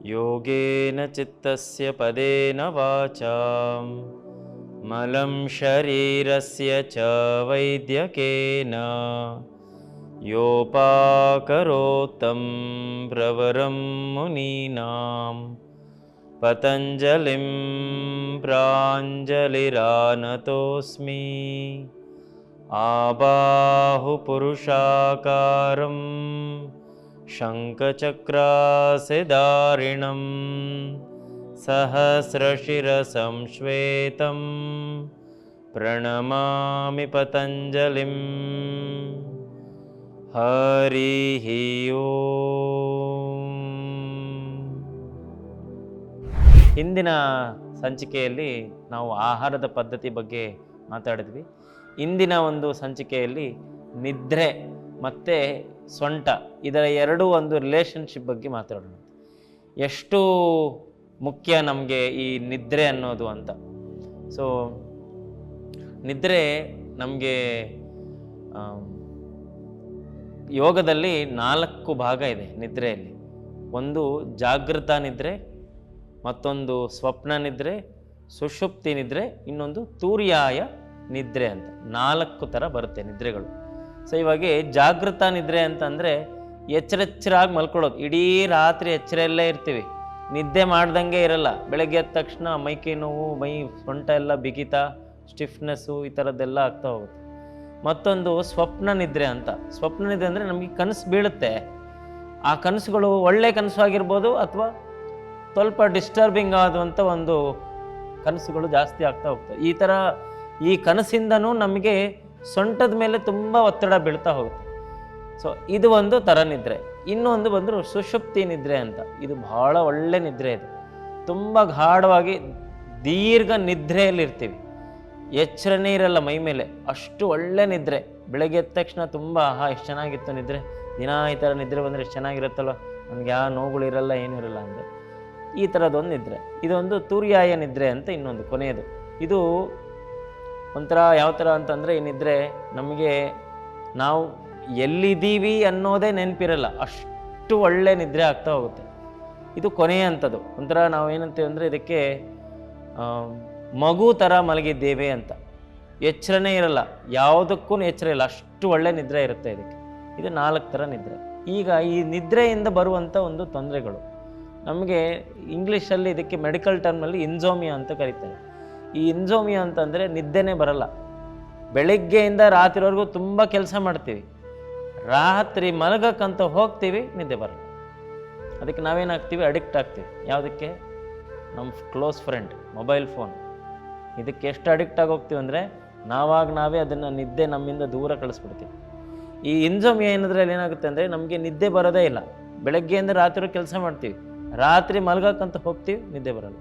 ಯೋಗೇನ ಚಿತ್ತಸ್ಯ ಪದೇನ ವಾಚಾಂ ಮಲಂ ಶರೀರಸ್ಯ ಚ ವೈದ್ಯಕೇನ ಯೋಪಾಕರೋತ್ತಂ ಪ್ರವರಂ ಮುನೀನಾಂ ಪತಂಜಲಿಂ ಪ್ರಾಂಜಲಿರಾನತೋಸ್ಮಿ ಆಬಾಹು ಪುರುಷಾಕಾರಂ ಶಂಖಚಕ್ರಾಸಿಧಾರಿಣಂ ಸಹಸ್ರಶಿರಸಂ ಶ್ವೇತಂ ಪ್ರಣಮಾಮಿ ಪತಂಜಲಿಂ. ಹರಿಃ ಓಂ. ಹಿಂದಿನ ಸಂಚಿಕೆಯಲ್ಲಿ ನಾವು ಆಹಾರದ ಪದ್ಧತಿ ಬಗ್ಗೆ ಮಾತಾಡಿದ್ವಿ. ಇಂದಿನ ಒಂದು ಸಂಚಿಕೆಯಲ್ಲಿ ನಿದ್ರೆ ಮತ್ತು ಸೊಂಟ ಇದರ ಎರಡೂ ಒಂದು ರಿಲೇಷನ್ಶಿಪ್ ಬಗ್ಗೆ ಮಾತಾಡೋಣ. ಎಷ್ಟು ಮುಖ್ಯ ನಮಗೆ ಈ ನಿದ್ರೆ ಅನ್ನೋದು ಅಂತ. ಸೊ ನಿದ್ರೆ ನಮಗೆ ಯೋಗದಲ್ಲಿ 4 ಭಾಗ ಇದೆ ನಿದ್ರೆಯಲ್ಲಿ. ಒಂದು ಜಾಗೃತ ನಿದ್ರೆ, ಮತ್ತೊಂದು ಸ್ವಪ್ನ ನಿದ್ರೆ, ಸುಷುಪ್ತಿ ನಿದ್ರೆ, ಇನ್ನೊಂದು ತೂರ್ಯಾಯ ನಿದ್ರೆ ಅಂತ 4 ಥರ ಬರುತ್ತೆ ನಿದ್ರೆಗಳು. ಸೊ ಇವಾಗ ಜಾಗೃತ ನಿದ್ರೆ ಅಂತಂದರೆ ಎಚ್ಚರಾಗಿ ಮಲ್ಕೊಳ್ಳೋದು. ಇಡೀ ರಾತ್ರಿ ಎಚ್ಚರಲ್ಲೇ ಇರ್ತೀವಿ, ನಿದ್ದೆ ಮಾಡ್ದಂಗೆ ಇರಲ್ಲ. ಬೆಳಗ್ಗೆ ಎದ್ದ ತಕ್ಷಣ ಮೈಕೈ ನೋವು, ಸೊಂಟ ಎಲ್ಲ ಬಿಗಿತ, ಸ್ಟಿಫ್ನೆಸ್ಸು ಈ ಥರದ್ದೆಲ್ಲ ಆಗ್ತಾ ಹೋಗುತ್ತೆ. ಮತ್ತೊಂದು ಸ್ವಪ್ನ ನಿದ್ರೆ ಅಂತ. ಸ್ವಪ್ನ ನಿದ್ರೆ ಅಂದರೆ ನಮಗೆ ಕನಸು ಬೀಳುತ್ತೆ. ಆ ಕನಸುಗಳು ಒಳ್ಳೆ ಕನಸು ಆಗಿರ್ಬೋದು ಅಥವಾ ಸ್ವಲ್ಪ ಡಿಸ್ಟರ್ಬಿಂಗ್ ಆದಂಥ ಒಂದು ಕನಸುಗಳು ಜಾಸ್ತಿ ಆಗ್ತಾ ಹೋಗ್ತವೆ. ಈ ಕನಸಿಂದನೂ ನಮಗೆ ಸೊಂಟದ ಮೇಲೆ ತುಂಬ ಒತ್ತಡ ಬೀಳ್ತಾ ಹೋಗುತ್ತೆ. ಸೊ ಇದು ಒಂದು ಥರ ನಿದ್ರೆ. ಇನ್ನೊಂದು ಬಂದರೂ ಸುಷುಪ್ತಿ ನಿದ್ರೆ ಅಂತ. ಇದು ಬಹಳ ಒಳ್ಳೆ ನಿದ್ರೆ. ಇದು ತುಂಬ ಗಾಢವಾಗಿ ದೀರ್ಘ ನಿದ್ರೆಯಲ್ಲಿರ್ತೀವಿ, ಎಚ್ಚರನೇ ಇರಲ್ಲ ಮೈ ಮೇಲೆ, ಅಷ್ಟು ಒಳ್ಳೆ ನಿದ್ರೆ. ಬೆಳಗ್ಗೆ ಎದ್ದ ತಕ್ಷಣ ತುಂಬ ಎಷ್ಟು ಚೆನ್ನಾಗಿತ್ತು ನಿದ್ರೆ, ದಿನ ಈ ಥರ ನಿದ್ರೆ ಬಂದರೆ ಎಷ್ಟು ಚೆನ್ನಾಗಿರುತ್ತಲ್ವ, ನಮ್ಗೆ ಯಾವ ನೋವುಗಳಿರಲ್ಲ, ಏನೂ ಇರಲ್ಲ ಅಂದರೆ ಈ ಥರದೊಂದು ನಿದ್ರೆ. ಇದೊಂದು ತೂರ್ಯಾಯ ನಿದ್ರೆ ಅಂತ ಇನ್ನೊಂದು ಕೊನೆಯದು. ಇದು ಒಂಥರ ಯಾವ ಥರ ಅಂತಂದರೆ ಈ ನಿದ್ರೆ ನಮಗೆ ನಾವು ಎಲ್ಲಿದ್ದೀವಿ ಅನ್ನೋದೇ ನೆನಪಿರಲ್ಲ, ಅಷ್ಟು ಒಳ್ಳೆ ನಿದ್ರೆ ಆಗ್ತಾ ಹೋಗುತ್ತೆ. ಇದು ಕೊನೆಯ ಅಂಥದ್ದು. ಒಂಥರ ನಾವು ಏನಂತೀವಿ ಅಂದರೆ ಇದಕ್ಕೆ ಮಗು ಥರ ಮಲಗಿದ್ದೇವೆ ಅಂತ. ಎಚ್ಚರನೇ ಇರಲ್ಲ, ಯಾವುದಕ್ಕೂ ಎಚ್ಚರ ಇಲ್ಲ, ಅಷ್ಟು ಒಳ್ಳೆ ನಿದ್ರೆ ಇರುತ್ತೆ ಇದಕ್ಕೆ. ಇದು 4 ಥರ ನಿದ್ರೆ. ಈಗ ಈ ನಿದ್ರೆಯಿಂದ ಬರುವಂಥ ಒಂದು ತೊಂದರೆಗಳು ನಮಗೆ ಇಂಗ್ಲೀಷಲ್ಲಿ ಇದಕ್ಕೆ ಮೆಡಿಕಲ್ ಟರ್ಮಲ್ಲಿ ಇನ್ಸೋಮಿಯಾ ಅಂತ ಕರೀತಾರೆ. ಈ ಇನ್ಸೋಮಿಯಾ ಅಂತಂದರೆ ನಿದ್ದೆನೇ ಬರಲ್ಲ. ಬೆಳಗ್ಗೆಯಿಂದ ರಾತ್ರಿವರೆಗೂ ತುಂಬ ಕೆಲಸ ಮಾಡ್ತೀವಿ, ರಾತ್ರಿ ಮಲಗಕ್ಕಂತ ಹೋಗ್ತೀವಿ, ನಿದ್ದೆ ಬರಲ್ಲ. ಅದಕ್ಕೆ ನಾವೇನಾಗ್ತೀವಿ, ಅಡಿಕ್ಟ್ ಆಗ್ತೀವಿ. ಯಾವುದಕ್ಕೆ? ನಮ್ಮ ಕ್ಲೋಸ್ ಫ್ರೆಂಡ್ ಮೊಬೈಲ್ ಫೋನ್. ಇದಕ್ಕೆ ಎಷ್ಟು ಅಡಿಕ್ಟ್ ಆಗೋಗ್ತೀವಿ ಅಂದರೆ ನಾವೇ ಅದನ್ನು ನಿದ್ದೆ ನಮ್ಮಿಂದ ದೂರ ಕಳಿಸ್ಬಿಡ್ತೀವಿ. ಈ ಇನ್ಸೋಮಿಯಾ ಏನದ್ರಲ್ಲಿ ಏನಾಗುತ್ತೆ ಅಂದರೆ ನಮಗೆ ನಿದ್ದೆ ಬರೋದೇ ಇಲ್ಲ. ಬೆಳಗ್ಗೆಯಿಂದ ರಾತ್ರಿ ಕೆಲಸ ಮಾಡ್ತೀವಿ, ರಾತ್ರಿ ಮಲಗಕ್ಕಂತ ಹೋಗ್ತೀವಿ, ನಿದ್ದೆ ಬರಲ್ಲ.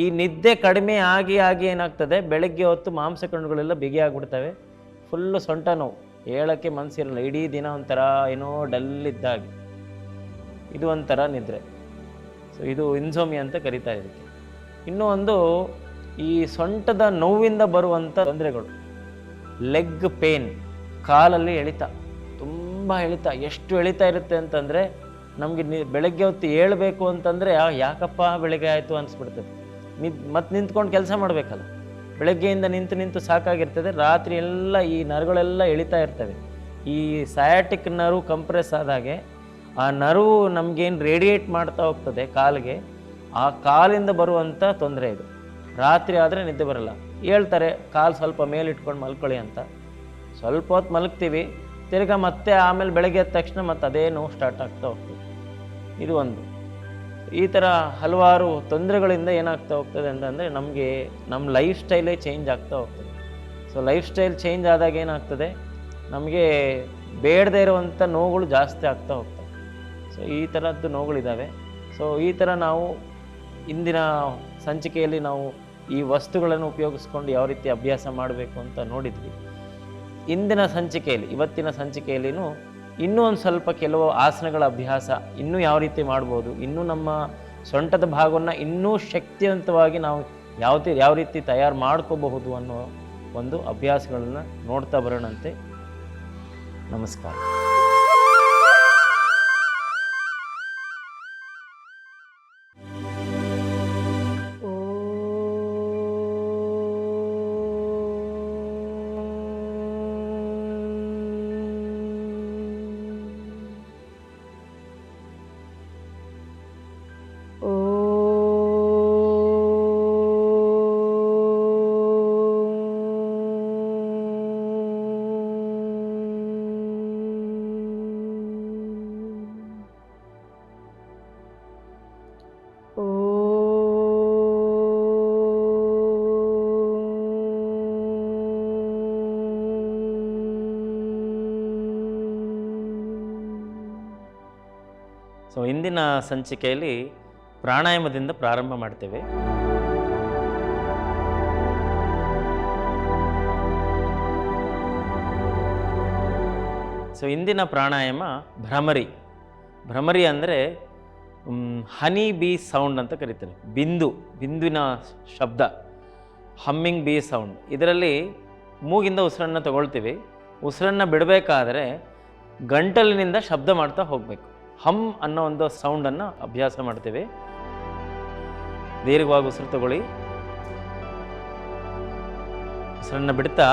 ಈ ನಿದ್ದೆ ಕಡಿಮೆ ಆಗಿ ಏನಾಗ್ತದೆ, ಬೆಳಗ್ಗೆ ಹೊತ್ತು ಮಾಂಸಖಂಡಗಳೆಲ್ಲ ಬಿಗಿಯಾಗ್ಬಿಡ್ತವೆ, ಫುಲ್ಲು ಸೊಂಟ ನೋವು, ಹೇಳೋಕ್ಕೆ ಮನಸ್ಸಿರಲ್ಲ, ಇಡೀ ದಿನ ಒಂಥರ ಏನೋ ಡಲ್ ಇದ್ದಾಗೆ. ಇದು ಒಂಥರ ನಿದ್ರೆ. ಸೊ ಇದು ಇನ್ಸೋಮಿಯಾ ಅಂತ ಕರೀತಾರೆ ಇದಕ್ಕೆ. ಇನ್ನೂ ಒಂದು ಈ ಸೊಂಟದ ನೋವಿಂದ ಬರುವಂಥ ತೊಂದರೆಗಳು. ಲೆಗ್ ಪೇನ್, ಕಾಲಲ್ಲಿ ಎಳಿತ, ತುಂಬ ಎಳಿತ. ಎಷ್ಟು ಎಳಿತಾ ಇರುತ್ತೆ ಅಂತಂದರೆ ನಮಗೆ ಬೆಳಗ್ಗೆ ಹೊತ್ತು ಏಳಬೇಕು ಅಂತಂದರೆ ಯಾಕಪ್ಪ ಬೆಳಗ್ಗೆ ಆಯಿತು ಅನಿಸ್ಬಿಡ್ತದೆ. ಮತ್ತೆ ನಿಂತ್ಕೊಂಡು ಕೆಲಸ ಮಾಡಬೇಕಲ್ಲ, ಬೆಳಗ್ಗೆಯಿಂದ ನಿಂತು ಸಾಕಾಗಿರ್ತದೆ. ರಾತ್ರಿ ಎಲ್ಲ ಈ ನರಗಳೆಲ್ಲ ಎಳಿತಾ ಇರ್ತವೆ. ಈ ಸಯಾಟಿಕ್ ನರ್ವ್ ಕಂಪ್ರೆಸ್ ಆದಾಗೆ ಆ ನರ್ವ್ ನಮಗೇನು ರೇಡಿಯೇಟ್ ಮಾಡ್ತಾ ಹೋಗ್ತದೆ ಕಾಲಿಗೆ, ಆ ಕಾಲಿಂದ ಬರುವಂಥ ತೊಂದರೆ ಇದು. ರಾತ್ರಿ ಆದರೆ ನಿದ್ದೆ ಬರಲ್ಲ. ಹೇಳ್ತಾರೆ ಕಾಲು ಸ್ವಲ್ಪ ಮೇಲಿಟ್ಕೊಂಡು ಮಲ್ಕೊಳ್ಳಿ ಅಂತ. ಸ್ವಲ್ಪ ಹೊತ್ತು ಮಲಗ್ತೀವಿ, ತಿರ್ಗಾ ಮತ್ತೆ ಆಮೇಲೆ ಬೆಳಗ್ಗೆ ಎದ್ದ ತಕ್ಷಣ ಮತ್ತೆ ಅದೇ ನೋವು ಸ್ಟಾರ್ಟ್ ಆಗ್ತಾ ಹೋಗ್ತದೆ. ಇದು ಒಂದು. ಈ ಥರ ಹಲವಾರು ತೊಂದರೆಗಳಿಂದ ಏನಾಗ್ತಾ ಹೋಗ್ತದೆ ಅಂತಂದರೆ ನಮಗೆ ನಮ್ಮ ಲೈಫ್ ಸ್ಟೈಲೇ ಚೇಂಜ್ ಆಗ್ತಾ ಹೋಗ್ತದೆ. ಸೊ ಲೈಫ್ ಸ್ಟೈಲ್ ಚೇಂಜ್ ಆದಾಗ ಏನಾಗ್ತದೆ, ನಮಗೆ ಬೇಡದೇ ಇರುವಂಥ ನೋವುಗಳು ಜಾಸ್ತಿ ಆಗ್ತಾ ಹೋಗ್ತವೆ. ಸೊ ಈ ಥರದ್ದು ನೋವುಗಳಿದ್ದಾವೆ. ಸೊ ಈ ಥರ ನಾವು ಇಂದಿನ ಸಂಚಿಕೆಯಲ್ಲಿ ನಾವು ಈ ವಸ್ತುಗಳನ್ನು ಉಪಯೋಗಿಸ್ಕೊಂಡು ಯಾವ ರೀತಿ ಅಭ್ಯಾಸ ಮಾಡಬೇಕು ಅಂತ ನೋಡಿದ್ವಿ. ಇವತ್ತಿನ ಸಂಚಿಕೆಯಲ್ಲಿನೂ ಇನ್ನೂ ಒಂದು ಸ್ವಲ್ಪ ಕೆಲವು ಆಸನಗಳ ಅಭ್ಯಾಸ ಇನ್ನೂ ಯಾವ ರೀತಿ ಮಾಡ್ಬೋದು, ಇನ್ನೂ ನಮ್ಮ ಸೊಂಟದ ಭಾಗವನ್ನು ಇನ್ನೂ ಶಕ್ತಿವಂತವಾಗಿ ನಾವು ಯಾವ ರೀತಿ ತಯಾರು ಮಾಡ್ಕೋಬಹುದು ಅನ್ನೋ ಒಂದು ಅಭ್ಯಾಸಗಳನ್ನು ನೋಡ್ತಾ ಬರೋಣಂತೆ. ನಮಸ್ಕಾರ. ಸೊ ಇಂದಿನ ಸಂಚಿಕೆಯಲ್ಲಿ ಪ್ರಾಣಾಯಾಮದಿಂದ ಪ್ರಾರಂಭ ಮಾಡ್ತೇವೆ. ಸೊ ಇಂದಿನ ಪ್ರಾಣಾಯಾಮ ಭ್ರಮರಿ. ಭ್ರಮರಿ ಅಂದರೆ ಹನಿ ಬೀ ಸೌಂಡ್ ಅಂತ ಕರೀತಾರೆ. ಬಿಂದುವಿನ ಶಬ್ದ, ಹಮ್ಮಿಂಗ್ ಬೀ ಸೌಂಡ್. ಇದರಲ್ಲಿ ಮೂಗಿಂದ ಉಸಿರನ್ನು ತಗೊಳ್ತೀವಿ. ಉಸಿರನ್ನು ಬಿಡಬೇಕಾದ್ರೆ ಗಂಟಲಿನಿಂದ ಶಬ್ದ ಮಾಡ್ತಾ ಹೋಗಬೇಕು. ಹಮ್ ಅನ್ನೋ ಒಂದು ಸೌಂಡನ್ನು ಅಭ್ಯಾಸ ಮಾಡ್ತೇವೆ. ದೀರ್ಘವಾಗಿ ಉಸಿರು ತಗೊಳ್ಳಿ. ಉಸಿರನ್ನು ಬಿಡ್ತಾ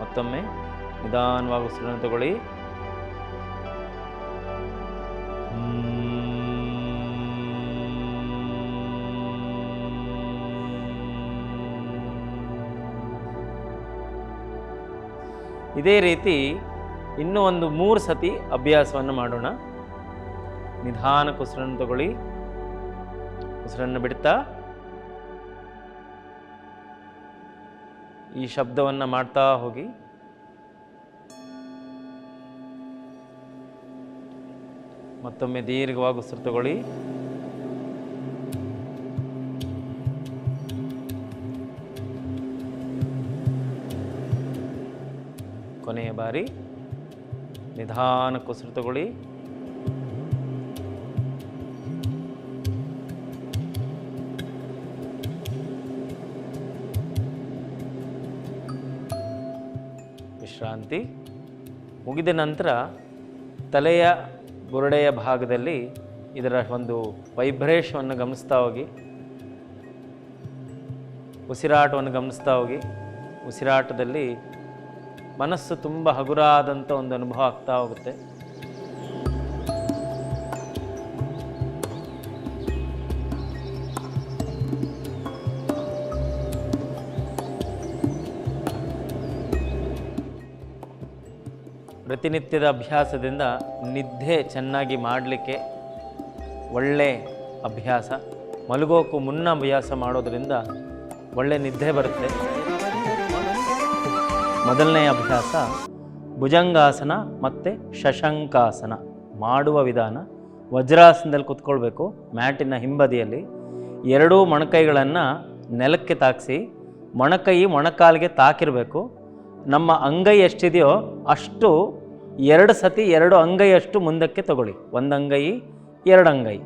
ಮತ್ತೊಮ್ಮೆ ನಿಧಾನವಾಗಿ ಉಸಿರನ್ನು ತಗೊಳ್ಳಿ. ಇದೇ ರೀತಿ ಇನ್ನೂ ಒಂದು 3 ಸತಿ ಅಭ್ಯಾಸವನ್ನು ಮಾಡೋಣ. ನಿಧಾನಕ್ಕೆ ಉಸಿರನ್ನು ತಗೊಳ್ಳಿ. ಉಸಿರನ್ನು ಬಿಡ್ತಾ ಈ ಶಬ್ದವನ್ನು ಮಾಡ್ತಾ ಹೋಗಿ. ಮತ್ತೊಮ್ಮೆ ದೀರ್ಘವಾಗಿ ಉಸಿರು ತಗೊಳ್ಳಿ. ಕೊನೆಯ ಬಾರಿ ನಿಧಾನಕ್ಕೆ ಉಸಿರು ತಗೊಳ್ಳಿ. ವಿಶ್ರಾಂತಿ ಮುಗಿದ ನಂತರ ತಲೆಯ ಬುರುಡೆಯ ಭಾಗದಲ್ಲಿ ಇದರ ಒಂದು ವೈಬ್ರೇಷನನ್ನು ಗಮನಿಸ್ತಾ ಹೋಗಿ. ಉಸಿರಾಟವನ್ನು ಗಮನಿಸ್ತಾ ಹೋಗಿ. ಉಸಿರಾಟದಲ್ಲಿ ಮನಸ್ಸು ತುಂಬ ಹಗುರಾದಂಥ ಒಂದು ಅನುಭವ ಆಗ್ತಾ ಹೋಗುತ್ತೆ. ಪ್ರತಿನಿತ್ಯದ ಅಭ್ಯಾಸದಿಂದ ನಿದ್ದೆ ಚೆನ್ನಾಗಿ ಮಾಡಲಿಕ್ಕೆ ಒಳ್ಳೆ ಅಭ್ಯಾಸ. ಮಲಗೋಕ್ಕೂ ಮುನ್ನ ಅಭ್ಯಾಸ ಮಾಡೋದರಿಂದ ಒಳ್ಳೆ ನಿದ್ದೆ ಬರುತ್ತೆ. ಮೊದಲನೇ ಅಭ್ಯಾಸ ಭುಜಂಗಾಸನ ಮತ್ತು ಶಶಂಕಾಸನ ಮಾಡುವ ವಿಧಾನ. ವಜ್ರಾಸನದಲ್ಲಿ ಕೂತ್ಕೊಳ್ಬೇಕು. ಮ್ಯಾಟಿನ ಹಿಂಬದಿಯಲ್ಲಿ ಎರಡೂ ಮೊಣಕೈಗಳನ್ನು ನೆಲಕ್ಕೆ ತಾಗಿಸಿ ಮೊಣಕೈ ಮೊಣಕಾಲಿಗೆ ತಾಕಿರಬೇಕು. ನಮ್ಮ ಅಂಗೈ ಎಷ್ಟಿದೆಯೋ ಅಷ್ಟು 2 ಸತಿ 2 ಅಂಗೈಯಷ್ಟು ಮುಂದಕ್ಕೆ ತಗೊಳ್ಳಿ. 1 ಅಂಗೈ 2 ಅಂಗೈ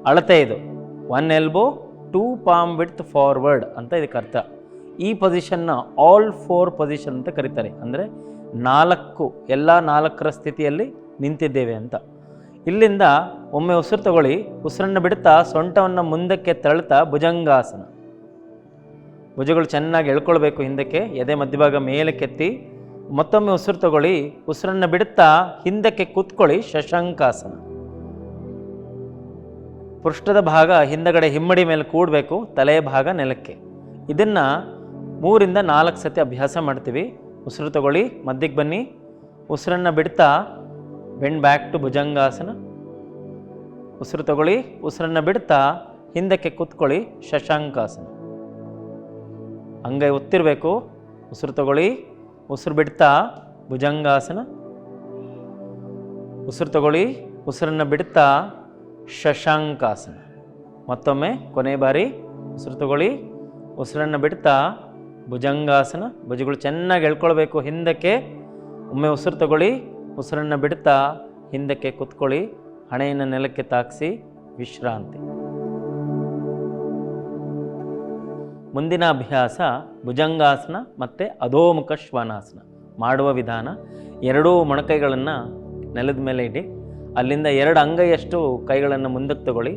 ಅಳತೆ ಇದು. 1 ಎಲ್ಬೋ 2 ಪಾಮ್ ವಿಡ್ತ್ ಫಾರ್ವರ್ಡ್ ಅಂತ ಇದಕ್ಕೆ ಅರ್ಥ. ಈ ಪೊಸಿಷನ್ನ ಆಲ್ 4 ಪೊಸಿಷನ್ ಅಂತ ಕರೀತಾರೆ. ಅಂದರೆ 4 ಎಲ್ಲ 4ರ ಸ್ಥಿತಿಯಲ್ಲಿ ನಿಂತಿದ್ದೇವೆ ಅಂತ. ಇಲ್ಲಿಂದ ಒಮ್ಮೆ ಉಸಿರು ತಗೊಳ್ಳಿ. ಉಸಿರನ್ನು ಬಿಡ್ತಾ ಸೊಂಟವನ್ನು ಮುಂದಕ್ಕೆ ತಳ್ತಾ ಭುಜಂಗಾಸನ. ಭುಜಗಳು ಚೆನ್ನಾಗಿ ಎಳ್ಕೊಳ್ಬೇಕು ಹಿಂದಕ್ಕೆ. ಎದೆ ಮಧ್ಯಭಾಗ ಮೇಲೆ ಕೆತ್ತಿ. ಮತ್ತೊಮ್ಮೆ ಉಸಿರು ತಗೊಳ್ಳಿ. ಉಸಿರನ್ನು ಬಿಡ್ತಾ ಹಿಂದಕ್ಕೆ ಕೂತ್ಕೊಳ್ಳಿ. ಶಶಂಕಾಸನ. ಪೃಷ್ಠದ ಭಾಗ ಹಿಂದಗಡೆ ಹಿಮ್ಮಡಿ ಮೇಲೆ ಕೂಡಬೇಕು. ತಲೆಯ ಭಾಗ ನೆಲಕ್ಕೆ. ಇದನ್ನು 3 ರಿಂದ 4 ಸತಿ ಅಭ್ಯಾಸ ಮಾಡ್ತೀವಿ. ಉಸಿರು ತಗೊಳ್ಳಿ. ಮಧ್ಯಕ್ಕೆ ಬನ್ನಿ. ಉಸಿರನ್ನು ಬಿಡ್ತಾ ಬೆಂಡ್ ಬ್ಯಾಕ್ ಟು ಭುಜಂಗಾಸನ. ಉಸಿರು ತಗೊಳ್ಳಿ. ಉಸಿರನ್ನು ಬಿಡ್ತಾ ಹಿಂದಕ್ಕೆ ಕೂತ್ಕೊಳ್ಳಿ. ಶಶಾಂಕಾಸನ. ಅಂಗೈ ಒತ್ತಿರಬೇಕು. ಉಸಿರು ತಗೊಳ್ಳಿ. ಉಸಿರು ಬಿಡ್ತಾ ಭುಜಂಗಾಸನ. ಉಸಿರು ತಗೊಳ್ಳಿ. ಉಸಿರನ್ನು ಬಿಡ್ತಾ ಶಶಾಂಕಾಸನ. ಮತ್ತೊಮ್ಮೆ ಕೊನೆ ಬಾರಿ ಉಸಿರು ತಗೊಳ್ಳಿ. ಉಸಿರನ್ನು ಬಿಡ್ತಾ ಭುಜಂಗಾಸನ. ಭುಜಗಳು ಚೆನ್ನಾಗಿ ಎಳ್ಕೊಳ್ಬೇಕು ಹಿಂದಕ್ಕೆ. ಒಮ್ಮೆ ಉಸಿರು ತಗೊಳ್ಳಿ. ಉಸಿರನ್ನು ಬಿಡ್ತಾ ಹಿಂದಕ್ಕೆ ಕೂತ್ಕೊಳ್ಳಿ. ಹಣೆಯನ್ನು ನೆಲಕ್ಕೆ ತಾಗಿಸಿ ವಿಶ್ರಾಂತಿ. ಮುಂದಿನ ಅಭ್ಯಾಸ ಭುಜಂಗಾಸನ ಮತ್ತು ಅಧೋಮುಖ ಶ್ವಾನಾಸನ ಮಾಡುವ ವಿಧಾನ. 2 ಮೊಣಕೈಗಳನ್ನು ನೆಲದ ಮೇಲೆ ಇಡಿ. ಅಲ್ಲಿಂದ 2 ಅಂಗೈಯಷ್ಟು ಕೈಗಳನ್ನು ಮುಂದಕ್ಕೆ ತಗೊಳ್ಳಿ.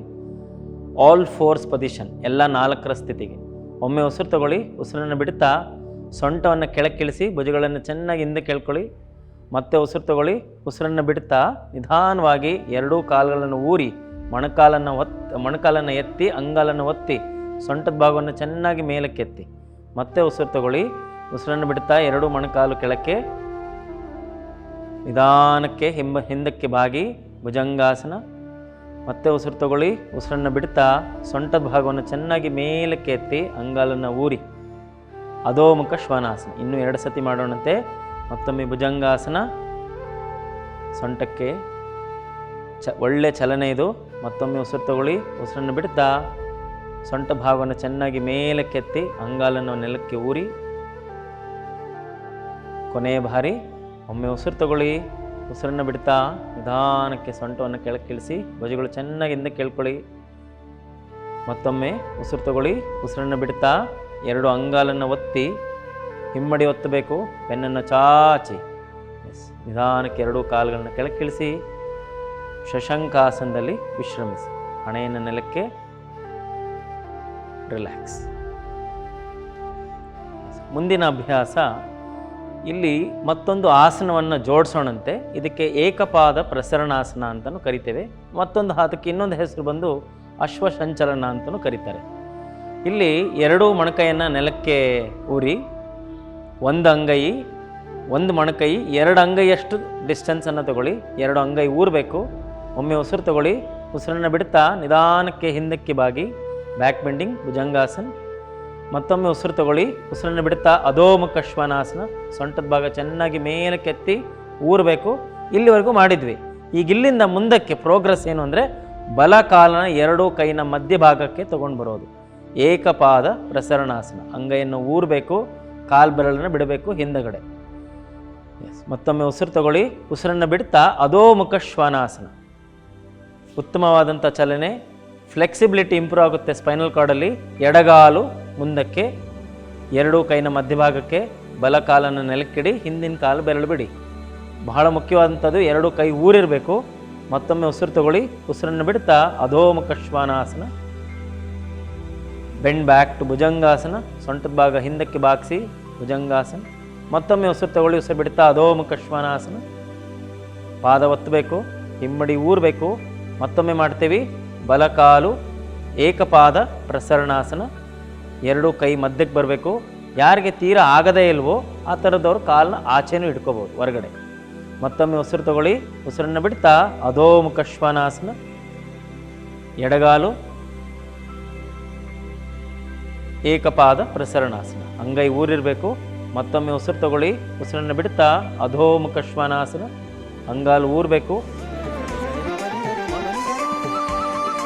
ಆಲ್ 4 ಪೊಸಿಷನ್, ಎಲ್ಲ 4ರ ಸ್ಥಿತಿಗೆ. ಒಮ್ಮೆ ಉಸಿರು ತಗೊಳ್ಳಿ. ಉಸಿರನ್ನು ಬಿಡ್ತಾ ಸೊಂಟವನ್ನು ಕೆಳಕ್ಕಿಳಿಸಿ ಭುಜಗಳನ್ನು ಚೆನ್ನಾಗಿ ಹಿಂದೆ ಕೇಳ್ಕೊಳ್ಳಿ. ಮತ್ತೆ ಉಸಿರು ತಗೊಳ್ಳಿ. ಉಸಿರನ್ನು ಬಿಡ್ತಾ ನಿಧಾನವಾಗಿ 2 ಕಾಲುಗಳನ್ನು ಊರಿ ಮೊಣಕಾಲನ್ನು ಎತ್ತಿ ಅಂಗಾಲನ್ನು ಒತ್ತಿ ಸೊಂಟದ ಭಾಗವನ್ನು ಚೆನ್ನಾಗಿ ಮೇಲಕ್ಕೆತ್ತಿ. ಮತ್ತೆ ಉಸಿರು ತಗೊಳ್ಳಿ. ಉಸಿರನ್ನು ಬಿಡ್ತಾ 2 ಮೊಣಕಾಲು ಕೆಳಕ್ಕೆ ನಿಧಾನಕ್ಕೆ ಹಿಂದಕ್ಕೆ ಬಾಗಿ ಭುಜಂಗಾಸನ. ಮತ್ತೆ ಉಸಿರು ತಗೊಳ್ಳಿ. ಉಸಿರನ್ನು ಬಿಡ್ತಾ ಸೊಂಟದ ಭಾಗವನ್ನು ಚೆನ್ನಾಗಿ ಮೇಲಕ್ಕೆ ಎತ್ತಿ ಅಂಗಾಲನ್ನು ಊರಿ ಅಧೋಮುಖ ಶ್ವಾನಾಸನ. ಇನ್ನೂ 2 ಸತಿ ಮಾಡೋಣಂತೆ. ಮತ್ತೊಮ್ಮೆ ಭುಜಂಗಾಸನ. ಸೊಂಟಕ್ಕೆ ಒಳ್ಳೆ ಚಲನೆ ಇದು. ಮತ್ತೊಮ್ಮೆ ಉಸಿರು ತಗೊಳ್ಳಿ. ಉಸಿರನ್ನು ಬಿಡ್ತಾ ಸೊಂಟ ಭಾಗವನ್ನು ಚೆನ್ನಾಗಿ ಮೇಲಕ್ಕೆತ್ತಿ ಅಂಗಾಲನ್ನು ನೆಲಕ್ಕೆ ಊರಿ ಕೊನೆಯ ಬಾರಿ ಒಮ್ಮೆ ಉಸಿರು ತಗೊಳ್ಳಿ. ಉಸಿರನ್ನು ಬಿಡ್ತಾ ನಿಧಾನಕ್ಕೆ ಸೊಂಟವನ್ನು ಕೆಳಕ್ಕೆ ಇಳಿಸಿ ಭುಜಗಳು ಚೆನ್ನಾಗಿ ಹಿಂದಕ್ಕೆ ಕೇಳ್ಕೊಳ್ಳಿ. ಮತ್ತೊಮ್ಮೆ ಉಸಿರು ತಗೊಳ್ಳಿ. ಉಸಿರನ್ನು ಬಿಡ್ತಾ 2 ಅಂಗಾಲನ್ನು ಒತ್ತಿ ಹಿಮ್ಮಡಿ ಒತ್ತಬೇಕು. ಬೆನ್ನನ್ನು ಚಾಚಿ ನಿಧಾನಕ್ಕೆ 2 ಕಾಲುಗಳನ್ನು ಕೆಳಕ್ಕಿಳಿಸಿ ಶಶಂಕಾಸನದಲ್ಲಿ ವಿಶ್ರಮಿಸಿ. ಹಣೆಯನ್ನು ನೆಲಕ್ಕೆ ರಿಲ್ಯಾಕ್ಸ್. ಮುಂದಿನ ಅಭ್ಯಾಸ, ಇಲ್ಲಿ ಮತ್ತೊಂದು ಆಸನವನ್ನು ಜೋಡಿಸೋಣಂತೆ. ಇದಕ್ಕೆ ಏಕಪಾದ ಪ್ರಸರಣಾಸನ ಅಂತಲೂ ಕರಿತೇವೆ. ಮತ್ತೊಂದು ಅದಕ್ಕೆ ಇನ್ನೊಂದು ಹೆಸರು ಬಂದು ಅಶ್ವಸಂಚಲನ ಅಂತಲೂ ಕರೀತಾರೆ. ಇಲ್ಲಿ 2 ಮೊಣಕೈಯನ್ನು ನೆಲಕ್ಕೆ ಊರಿ ಒಂದು ಅಂಗೈ, ಒಂದು ಮೊಣಕೈ 2 ಅಂಗೈಯಷ್ಟು ಡಿಸ್ಟೆನ್ಸನ್ನು ತಗೊಳ್ಳಿ. 2 ಅಂಗೈ ಊರಬೇಕು. ಒಮ್ಮೆ ಉಸಿರು ತಗೊಳ್ಳಿ. ಉಸಿರನ್ನು ಬಿಡ್ತಾ ನಿಧಾನಕ್ಕೆ ಹಿಂದಕ್ಕೆ ಬಾಗಿ ಬ್ಯಾಕ್ ಬೆಂಡಿಂಗ್ ಭುಜಂಗಾಸನ. ಮತ್ತೊಮ್ಮೆ ಉಸಿರು ತಗೊಳ್ಳಿ. ಉಸಿರನ್ನು ಬಿಡ್ತಾ ಅಧೋಮುಖ ಶ್ವಾನಾಸನ. ಸೊಂಟದ ಭಾಗ ಚೆನ್ನಾಗಿ ಮೇಲಕ್ಕೆತ್ತಿ ಊರಬೇಕು. ಇಲ್ಲಿವರೆಗೂ ಮಾಡಿದ್ವಿ. ಈಗ ಇಲ್ಲಿಂದ ಮುಂದಕ್ಕೆ ಪ್ರೋಗ್ರೆಸ್ ಏನು ಅಂದರೆ ಬಲ ಕಾಲನ 2 ಕೈನ ಮಧ್ಯಭಾಗಕ್ಕೆ ತೊಗೊಂಡು ಬರೋದು. ಏಕಪಾದ ಪ್ರಸರಣಾಸನ. ಅಂಗೈಯನ್ನು ಊರಬೇಕು, ಕಾಲು ಬೆರಳನ್ನು ಬಿಡಬೇಕು ಹಿಂದಗಡೆ. ಮತ್ತೊಮ್ಮೆ ಉಸಿರು ತಗೊಳ್ಳಿ. ಉಸಿರನ್ನು ಬಿಡ್ತಾ ಅಧೋಮುಖ ಶ್ವಾನಾಸನ. ಉತ್ತಮವಾದಂಥ ಚಲನೆ, ಫ್ಲೆಕ್ಸಿಬಿಲಿಟಿ ಇಂಪ್ರೂವ್ ಆಗುತ್ತೆ ಸ್ಪೈನಲ್ ಕಾರ್ಡಲ್ಲಿ. ಎಡಗಾಲು ಮುಂದಕ್ಕೆ, 2 ಕೈನ ಮಧ್ಯಭಾಗಕ್ಕೆ, ಬಲ ಕಾಲನ್ನು ನೆಲಕ್ಕಿಡಿ, ಹಿಂದಿನ ಕಾಲು ಬೆರಳು ಬಿಡಿ. ಬಹಳ ಮುಖ್ಯವಾದಂಥದ್ದು 2 ಕೈ ಊರಿರಬೇಕು. ಮತ್ತೊಮ್ಮೆ ಉಸಿರು ತಗೊಳ್ಳಿ. ಉಸಿರನ್ನು ಬಿಡ್ತಾ Adho Mukha Svanasana. Bend back to Bhujangasana. ಸೊಂಟದ ಭಾಗ ಹಿಂದಕ್ಕೆ ಬಾಗಿಸಿ ಭುಜಂಗಾಸನ. ಮತ್ತೊಮ್ಮೆ ಉಸಿರು ತಗೊಳ್ಳಿ. ಉಸಿರು ಬಿಡ್ತಾ ಅಧೋಮುಖ ಶ್ವಾನಾಸನ. ಪಾದ ಒತ್ತಬೇಕು, ಹಿಮ್ಮಡಿ ಊರಬೇಕು. ಮತ್ತೊಮ್ಮೆ ಮಾಡ್ತೀವಿ. ಬಲಕಾಲು ಏಕಪಾದ ಪ್ರಸರಣಾಸನ. 2 ಕೈ ಮಧ್ಯಕ್ಕೆ ಬರಬೇಕು. ಯಾರಿಗೆ ತೀರಾ ಆಗದೇ ಇಲ್ವೋ ಆ ಥರದವ್ರು ಕಾಲನ್ನ ಆಚೆನೂ ಇಟ್ಕೋಬೋದು ಹೊರಗಡೆ. ಮತ್ತೊಮ್ಮೆ ಉಸಿರು ತಗೊಳ್ಳಿ. ಉಸಿರನ್ನು ಬಿಡ್ತಾ ಅಧೋಮುಖ ಶ್ವಾನಾಸನ. ಎಡಗಾಲು ಏಕಪಾದ ಪ್ರಸರಣಾಸನ. ಅಂಗೈ ಊರಿರಬೇಕು. ಮತ್ತೊಮ್ಮೆ ಉಸಿರು ತಗೊಳ್ಳಿ. ಉಸಿರನ್ನು ಬಿಡ್ತಾ ಅಧೋಮುಖ ಶ್ವಾನಾಸನ. ಅಂಗಾಲು ಊರಬೇಕು.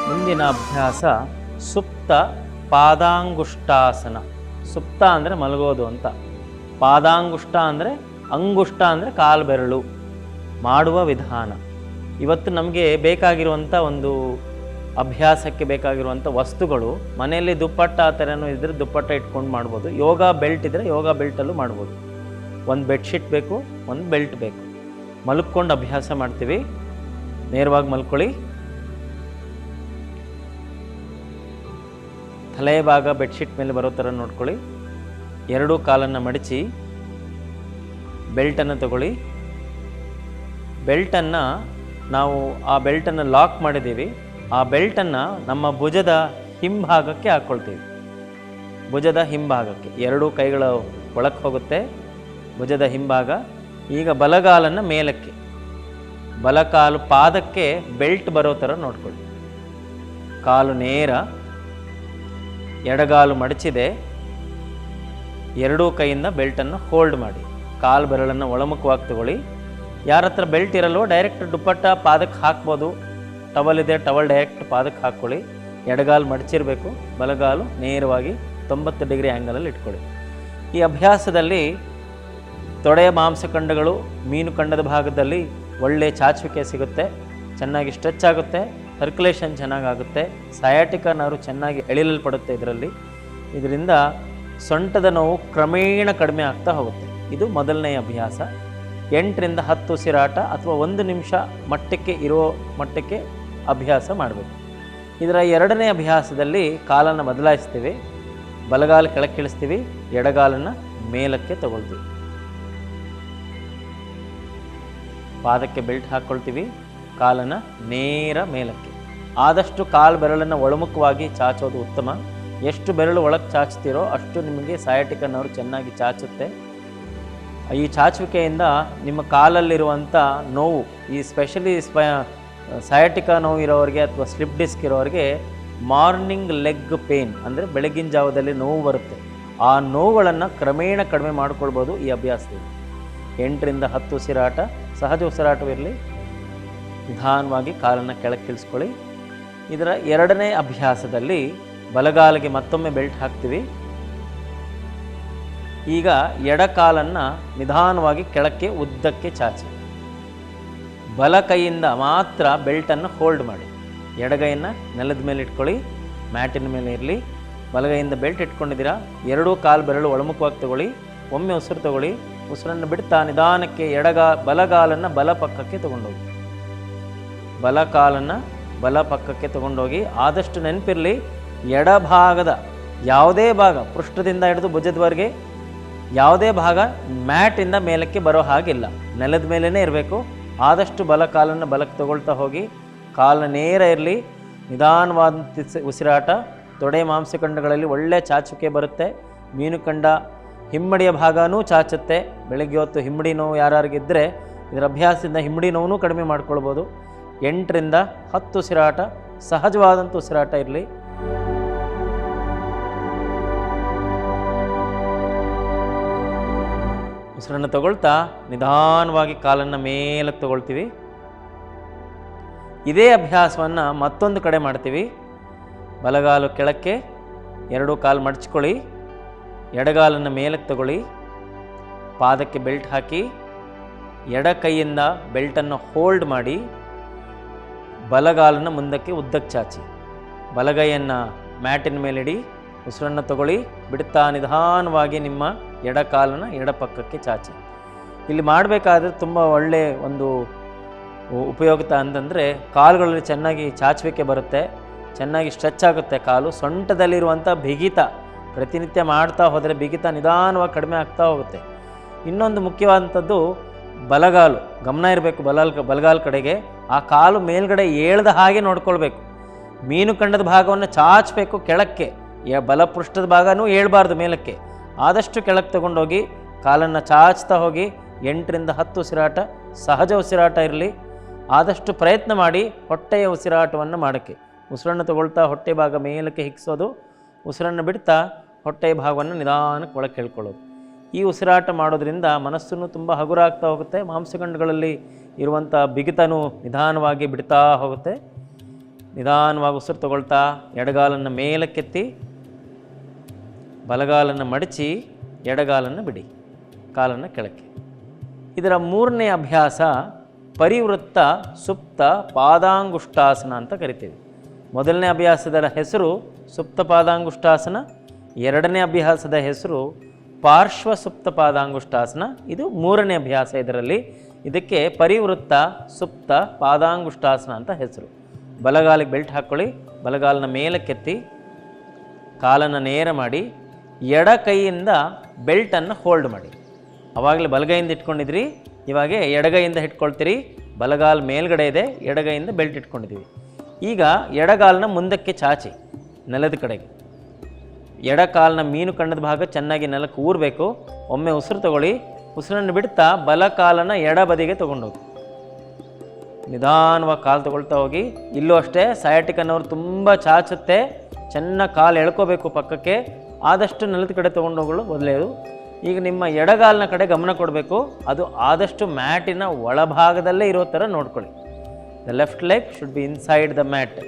ಮುಂದಿನ ಅಭ್ಯಾಸ ಸುಪ್ತ ಪಾದಾಂಗುಷ್ಟಾಸನ. ಸುಪ್ತ ಅಂದರೆ ಮಲಗೋದು ಅಂತ. ಪಾದಾಂಗುಷ್ಟ ಅಂದರೆ, ಅಂಗುಷ್ಟ ಅಂದರೆ ಕಾಲು ಬೆರಳು. ಮಾಡುವ ವಿಧಾನ. ಇವತ್ತು ನಮಗೆ ಬೇಕಾಗಿರುವಂಥ ಒಂದು ಅಭ್ಯಾಸಕ್ಕೆ ಬೇಕಾಗಿರುವಂಥ ವಸ್ತುಗಳು ಮನೆಯಲ್ಲಿ ದುಪ್ಪಟ್ಟ ಆ ಥರನೂ ಇದ್ದರೆ ದುಪ್ಪಟ್ಟ ಇಟ್ಕೊಂಡು ಮಾಡ್ಬೋದು. ಯೋಗ ಬೆಲ್ಟ್ ಇದ್ದರೆ ಯೋಗ ಬೆಲ್ಟಲ್ಲೂ ಮಾಡ್ಬೋದು. ಒಂದು ಬೆಡ್ಶೀಟ್ ಬೇಕು, ಒಂದು ಬೆಲ್ಟ್ ಬೇಕು. ಮಲ್ಕೊಂಡು ಅಭ್ಯಾಸ ಮಾಡ್ತೀವಿ. ನೇರವಾಗಿ ಮಲ್ಕೊಳ್ಳಿ. ತಲೆಯ ಭಾಗ ಬೆಡ್ಶೀಟ್ ಮೇಲೆ ಬರೋ ಥರ ನೋಡ್ಕೊಳ್ಳಿ. 2 ಕಾಲನ್ನು ಮಡಚಿ ಬೆಲ್ಟನ್ನು ತಗೊಳ್ಳಿ. ಬೆಲ್ಟನ್ನು ನಾವು ಆ ಬೆಲ್ಟನ್ನು ಲಾಕ್ ಮಾಡಿದ್ದೀವಿ. ಆ ಬೆಲ್ಟನ್ನು ನಮ್ಮ ಭುಜದ ಹಿಂಭಾಗಕ್ಕೆ ಹಾಕ್ಕೊಳ್ತೀವಿ. ಭುಜದ ಹಿಂಭಾಗಕ್ಕೆ 2 ಕೈಗಳು ಒಳಕ್ಕೆ ಹೋಗುತ್ತೆ. ಭುಜದ ಹಿಂಭಾಗ. ಈಗ ಬಲಗಾಲನ್ನು ಮೇಲಕ್ಕೆ, ಬಲಕಾಲು ಪಾದಕ್ಕೆ ಬೆಲ್ಟ್ ಬರೋ ಥರ ನೋಡ್ಕೊಳ್ಳಿ. ಕಾಲು ನೇರ, ಎಡಗಾಲು ಮಡಚಿದೆ. 2 ಕೈಯಿಂದ ಬೆಲ್ಟನ್ನು ಹೋಲ್ಡ್ ಮಾಡಿ. ಕಾಲು ಬೆರಳನ್ನು ಒಳಮುಖವಾಗಿ ತಗೊಳ್ಳಿ. ಯಾರ ಹತ್ರ ಬೆಲ್ಟ್ ಇರಲ್ವೋ ಡೈರೆಕ್ಟ್ ದುಪ್ಪಟ್ಟ ಪಾದಕ್ಕೆ ಹಾಕ್ಬೋದು. ಟವಲ್ ಇದೆ, ಟವಲ್ ಡೈರೆಕ್ಟ್ ಪಾದಕ್ಕೆ ಹಾಕ್ಕೊಳ್ಳಿ. ಎಡಗಾಲು ಮಡಚಿರಬೇಕು, ಬಲಗಾಲು ನೇರವಾಗಿ 90 ಡಿಗ್ರಿ ಆ್ಯಂಗಲಲ್ಲಿ ಇಟ್ಕೊಳ್ಳಿ. ಈ ಅಭ್ಯಾಸದಲ್ಲಿ ತೊಡೆಯ ಮಾಂಸಖಂಡಗಳು, ಮೀನು ಖಂಡದ ಭಾಗದಲ್ಲಿ ಒಳ್ಳೆ ಚಾಚುವಿಕೆ ಸಿಗುತ್ತೆ. ಚೆನ್ನಾಗಿ ಸ್ಟ್ರೆಚ್ ಆಗುತ್ತೆ. ಸರ್ಕ್ಯುಲೇಷನ್ ಚೆನ್ನಾಗಾಗುತ್ತೆ. ಸಯಾಟಿಕ ನರ್ವ್ ಚೆನ್ನಾಗಿ ಎಳೆಯಲ್ಪಡುತ್ತೆ ಇದರಿಂದ ಸೊಂಟದ ನೋವು ಕ್ರಮೇಣ ಕಡಿಮೆ ಆಗ್ತಾ ಹೋಗುತ್ತೆ. ಇದು ಮೊದಲನೆಯ ಅಭ್ಯಾಸ. 8 ರಿಂದ 10 ಉಸಿರಾಟ ಅಥವಾ 1 ನಿಮಿಷ ಮಟ್ಟಕ್ಕೆ ಅಭ್ಯಾಸ ಮಾಡಬೇಕು. ಇದರ 2ನೇ ಅಭ್ಯಾಸದಲ್ಲಿ ಕಾಲನ್ನು ಬದಲಾಯಿಸ್ತೀವಿ. ಬಲಗಾಲು ಕೆಳಕ್ಕೆ ಇಳಿಸ್ತೀವಿ, ಎಡಗಾಲನ್ನು ಮೇಲಕ್ಕೆ ತಗೊಳ್ತೀವಿ. ಪಾದಕ್ಕೆ ಬೆಲ್ಟ್ ಹಾಕ್ಕೊಳ್ತೀವಿ, ಕಾಲನ್ನು ನೇರ ಮೇಲಕ್ಕೆ. ಆದಷ್ಟು ಕಾಲು ಬೆರಳನ್ನು ಒಳಮುಖವಾಗಿ ಚಾಚೋದು ಉತ್ತಮ. ಎಷ್ಟು ಬೆರಳು ಒಳಗೆ ಚಾಚ್ತೀರೋ ಅಷ್ಟು ನಿಮಗೆ ಸಯಾಟಿಕ ನರ್ವ್ ಚೆನ್ನಾಗಿ ಚಾಚುತ್ತೆ. ಈ ಚಾಚುವಿಕೆಯಿಂದ ನಿಮ್ಮ ಕಾಲಲ್ಲಿರುವಂಥ ನೋವು, ಈ ಸ್ಪೆಷಲಿ ಸಯಾಟಿಕಾ ನೋವು ಇರೋರಿಗೆ ಅಥವಾ ಸ್ಲಿಪ್ ಡಿಸ್ಕ್ ಇರೋರಿಗೆ ಮಾರ್ನಿಂಗ್ ಲೆಗ್ ಪೇನ್ ಅಂದರೆ ಬೆಳಗಿನ ಜಾವದಲ್ಲಿ ನೋವು ಬರುತ್ತೆ. ಆ ನೋವುಗಳನ್ನು ಕ್ರಮೇಣ ಕಡಿಮೆ ಮಾಡ್ಕೊಳ್ಬೋದು ಈ ಅಭ್ಯಾಸದಲ್ಲಿ. 8ರಿಂದ 10 ಉಸಿರಾಟ, ಸಹಜ ಉಸಿರಾಟವಿರಲಿ. ನಿಧಾನವಾಗಿ ಕಾಲನ್ನು ಕೆಳಗೆ ಇಳಿಸ್ಕೊಳ್ಳಿ. ಇದರ 2ನೇ ಅಭ್ಯಾಸದಲ್ಲಿ ಬಲಗಾಲಿಗೆ ಮತ್ತೊಮ್ಮೆ ಬೆಲ್ಟ್ ಹಾಕ್ತೀವಿ. ಈಗ ಎಡಕಾಲನ್ನು ನಿಧಾನವಾಗಿ ಕೆಳಕ್ಕೆ ಉದ್ದಕ್ಕೆ ಚಾಚಿ, ಬಲ ಕೈಯಿಂದ ಮಾತ್ರ ಬೆಲ್ಟನ್ನು ಹೋಲ್ಡ್ ಮಾಡಿ. ಎಡಗೈಯನ್ನು ನೆಲದ ಮೇಲೆ ಇಟ್ಕೊಳ್ಳಿ, ಮ್ಯಾಟಿನ ಮೇಲೆ ಇರಲಿ. ಬಲಗೈಯಿಂದ ಬೆಲ್ಟ್ ಇಟ್ಕೊಂಡಿದ್ದೀರಾ, 2 ಕಾಲು ಬೆರಳು ಒಳಮುಖವಾಗಿ ತಗೊಳ್ಳಿ. ಒಮ್ಮೆ ಉಸಿರು ತಗೊಳ್ಳಿ. ಉಸಿರನ್ನು ಬಿಡ್ತಾ ನಿಧಾನಕ್ಕೆ ಬಲಗಾಲನ್ನು ಬಲ ಪಕ್ಕಕ್ಕೆ ತಗೊಂಡೋಗಿ, ಬಲಕಾಲನ್ನು ಬಲ ಪಕ್ಕಕ್ಕೆ ತಗೊಂಡೋಗಿ. ಆದಷ್ಟು ನೆನಪಿರಲಿ, ಎಡಭಾಗದ ಯಾವುದೇ ಭಾಗ, ಪೃಷ್ಠದಿಂದ ಹಿಡಿದು ಭುಜದವರೆಗೆ ಯಾವುದೇ ಭಾಗ ಮ್ಯಾಟಿಂದ ಮೇಲಕ್ಕೆ ಬರೋ ಹಾಗಿಲ್ಲ, ನೆಲದ ಮೇಲೇ ಇರಬೇಕು. ಆದಷ್ಟು ಬಲ ಕಾಲನ್ನು ಬಲಕ್ಕೆ ತಗೊಳ್ತಾ ಹೋಗಿ. ಕಾಲ ನೇರ ಇರಲಿ. ನಿಧಾನವಾದ ಉಸಿರಾಟ. ತೊಡೆ ಮಾಂಸಖಂಡಗಳಲ್ಲಿ ಒಳ್ಳೆ ಚಾಚುವಿಕೆ ಬರುತ್ತೆ. ಮೀನುಖಂಡ ಹಿಮ್ಮಡಿಯ ಭಾಗನೂ ಚಾಚುತ್ತೆ. ಬೆಳಗ್ಗೆ ಹೊತ್ತು ಹಿಮ್ಮಡಿ ನೋವು ಯಾರಿಗಿದ್ದರೆ ಇದರ ಅಭ್ಯಾಸದಿಂದ ಹಿಮ್ಮಡಿ ನೋವು ಕಡಿಮೆ ಮಾಡ್ಕೊಳ್ಬೋದು. 8ರಿಂದ 10 ಉಸಿರಾಟ, ಸಹಜವಾದಂಥ ಉಸಿರಾಟ ಇರಲಿ. ಉಸಿರನ್ನು ತಗೊಳ್ತಾ ನಿಧಾನವಾಗಿ ಕಾಲನ್ನು ಮೇಲಕ್ಕೆ ತಗೊಳ್ತೀವಿ. ಇದೇ ಅಭ್ಯಾಸವನ್ನು ಮತ್ತೊಂದು ಕಡೆ ಮಾಡ್ತೀವಿ. ಬಲಗಾಲು ಕೆಳಕ್ಕೆ, 2 ಕಾಲು ಮಡಚ್ಕೊಳ್ಳಿ. ಎಡಗಾಲನ್ನು ಮೇಲಕ್ಕೆ ತಗೊಳ್ಳಿ. ಪಾದಕ್ಕೆ ಬೆಲ್ಟ್ ಹಾಕಿ, ಎಡ ಕೈಯಿಂದ ಬೆಲ್ಟನ್ನು ಹೋಲ್ಡ್ ಮಾಡಿ. ಬಲಗಾಲನ್ನು ಮುಂದಕ್ಕೆ ಉದ್ದಕ್ಕೆ ಚಾಚಿ, ಬಲಗೈಯನ್ನು ಮ್ಯಾಟಿನ ಮೇಲಿಡಿ. ಉಸಿರನ್ನು ತಗೊಳ್ಳಿ. ಬಿಡ್ತಾ ನಿಧಾನವಾಗಿ ನಿಮ್ಮ ಎಡ ಕಾಲನ್ನು ಎಡ ಪಕ್ಕಕ್ಕೆ ಚಾಚಿ. ಇಲ್ಲಿ ಮಾಡಬೇಕಾದ್ರೆ ತುಂಬ ಒಳ್ಳೆಯ ಒಂದು ಉಪಯೋಗಿತ ಅಂತಂದರೆ ಕಾಲುಗಳಲ್ಲಿ ಚೆನ್ನಾಗಿ ಚಾಚುವಿಕೆ ಬರುತ್ತೆ, ಚೆನ್ನಾಗಿ ಸ್ಟ್ರೆಚ್ ಆಗುತ್ತೆ ಕಾಲು. ಸೊಂಟದಲ್ಲಿರುವಂಥ ಬಿಗಿತ ಪ್ರತಿನಿತ್ಯ ಮಾಡ್ತಾ ಹೋದರೆ ಬಿಗಿತ ನಿಧಾನವಾಗಿ ಕಡಿಮೆ ಆಗ್ತಾ ಹೋಗುತ್ತೆ. ಇನ್ನೊಂದು ಮುಖ್ಯವಾದಂಥದ್ದು ಬಲಗಾಲು, ಗಮನ ಇರಬೇಕು ಬಲಗಾಲ ಕಡೆಗೆ. ಆ ಕಾಲು ಮೇಲ್ಗಡೆ ಏಳ್ದ ಹಾಗೆ ನೋಡ್ಕೊಳ್ಬೇಕು. ಮೀನುಖಂಡದ ಭಾಗವನ್ನು ಚಾಚಬೇಕು ಕೆಳಕ್ಕೆ, ಬಲಪೃಷ್ಠದ ಭಾಗನೂ ಏಳಬಾರ್ದು ಮೇಲಕ್ಕೆ. ಆದಷ್ಟು ಕೆಳಕ್ಕೆ ತಗೊಂಡೋಗಿ ಕಾಲನ್ನು ಚಾಚ್ತಾ ಹೋಗಿ. 8ರಿಂದ 10 ಉಸಿರಾಟ, ಸಹಜ ಉಸಿರಾಟ ಇರಲಿ. ಆದಷ್ಟು ಪ್ರಯತ್ನ ಮಾಡಿ ಹೊಟ್ಟೆಯ ಉಸಿರಾಟವನ್ನು ಮಾಡೋಕ್ಕೆ. ಉಸಿರನ್ನು ತಗೊಳ್ತಾ ಹೊಟ್ಟೆ ಭಾಗ ಮೇಲಕ್ಕೆ ಹಿಗ್ಸೋದು, ಉಸಿರನ್ನು ಬಿಡ್ತಾ ಹೊಟ್ಟೆಯ ಭಾಗವನ್ನು ನಿಧಾನಕ್ಕೆ ಒಳಗೆ ಕೇಳ್ಕೊಳ್ಳೋದು. ಈ ಉಸಿರಾಟ ಮಾಡೋದ್ರಿಂದ ಮನಸ್ಸನ್ನು ತುಂಬ ಹಗುರ ಆಗ್ತಾ ಹೋಗುತ್ತೆ. ಮಾಂಸಖಂಡಗಳಲ್ಲಿ ಇರುವಂಥ ಬಿಗಿತನೂ ನಿಧಾನವಾಗಿ ಬಿಡ್ತಾ ಹೋಗುತ್ತೆ. ನಿಧಾನವಾಗಿ ಉಸಿರು ತಗೊಳ್ತಾ ಎಡಗಾಲನ್ನು ಮೇಲಕ್ಕೆತ್ತಿ, ಬಲಗಾಲನ್ನು ಮಡಚಿ, ಎಡಗಾಲನ್ನು ಬಿಡಿ, ಕಾಲನ್ನು ಕೆಳಕ್ಕೆ. ಇದರ 3ನೇ ಅಭ್ಯಾಸ ಪರಿವೃತ್ತ ಸುಪ್ತ ಪಾದಾಂಗುಷ್ಟಾಸನ ಅಂತ ಕರಿತೀವಿ. ಮೊದಲನೇ ಅಭ್ಯಾಸದ ಹೆಸರು ಸುಪ್ತ ಪಾದಾಂಗುಷ್ಟಾಸನ, 2ನೇ ಅಭ್ಯಾಸದ ಹೆಸರು ಪಾರ್ಶ್ವ ಸುಪ್ತ ಪಾದಾಂಗುಷ್ಟಾಸನ. ಇದು 3ನೇ ಅಭ್ಯಾಸ ಇದರಲ್ಲಿ. ಇದಕ್ಕೆ ಪರಿವೃತ್ತ ಸುಪ್ತ ಪಾದಾಂಗುಷ್ಟಾಸನ ಅಂತ ಹೆಸರು. ಬಲಗಾಲಿಗೆ ಬೆಲ್ಟ್ ಹಾಕ್ಕೊಳ್ಳಿ. ಬಲಗಾಲನ ಮೇಲಕ್ಕೆತ್ತಿ, ಕಾಲನ್ನು ನೇರ ಮಾಡಿ, ಎಡ ಕೈಯಿಂದ ಬೆಲ್ಟನ್ನು ಹೋಲ್ಡ್ ಮಾಡಿ. ಆವಾಗಲೇ ಬಲಗೈಯಿಂದ ಇಟ್ಕೊಂಡಿದ್ರಿ, ಇವಾಗ ಎಡಗೈಯಿಂದ ಇಟ್ಕೊಳ್ತೀರಿ. ಬಲಗಾಲ ಮೇಲ್ಗಡೆ ಇದೆ, ಎಡಗೈಯಿಂದ ಬೆಲ್ಟ್ ಇಟ್ಕೊಂಡಿದ್ದೀವಿ. ಈಗ ಎಡಗಾಲನ್ನ ಮುಂದಕ್ಕೆ ಚಾಚಿ ನೆಲದ ಕಡೆಗೆ. ಎಡಕಾಲನ್ನ ಮೀನುಖಂಡದ ಭಾಗ ಚೆನ್ನಾಗಿ ನೆಲಕ್ಕೆ ಊರಬೇಕು. ಒಮ್ಮೆ ಉಸಿರು ತಗೊಳ್ಳಿ. ಉಸಿರನ್ನು ಬಿಡ್ತಾ ಬಲಕಾಲನ್ನು ಎಡ ಬದಿಗೆ ತೊಗೊಂಡೋಗಿ ನಿಧಾನವಾಗಿ ಕಾಲು ತಗೊಳ್ತಾ ಹೋಗಿ. ಇಲ್ಲೂ ಅಷ್ಟೇ, ಸಯಾಟಿಕ್ ಅನ್ನೋರು ತುಂಬ ಚಾಚುತ್ತೆ. ಚೆನ್ನಾಗಿ ಕಾಲು ಎಳ್ಕೋಬೇಕು ಪಕ್ಕಕ್ಕೆ. ಆದಷ್ಟು ನೆಲದ ಕಡೆ ತೊಗೊಂಡೋಗಲು ಒಳ್ಳೆಯದು. ಈಗ ನಿಮ್ಮ ಎಡಗಾಲಿನ ಕಡೆ ಗಮನ ಕೊಡಬೇಕು. ಅದು ಆದಷ್ಟು ಮ್ಯಾಟಿನ ಒಳಭಾಗದಲ್ಲೇ ಇರೋ ಥರ ನೋಡ್ಕೊಳ್ಳಿ. The left leg should be inside the mat.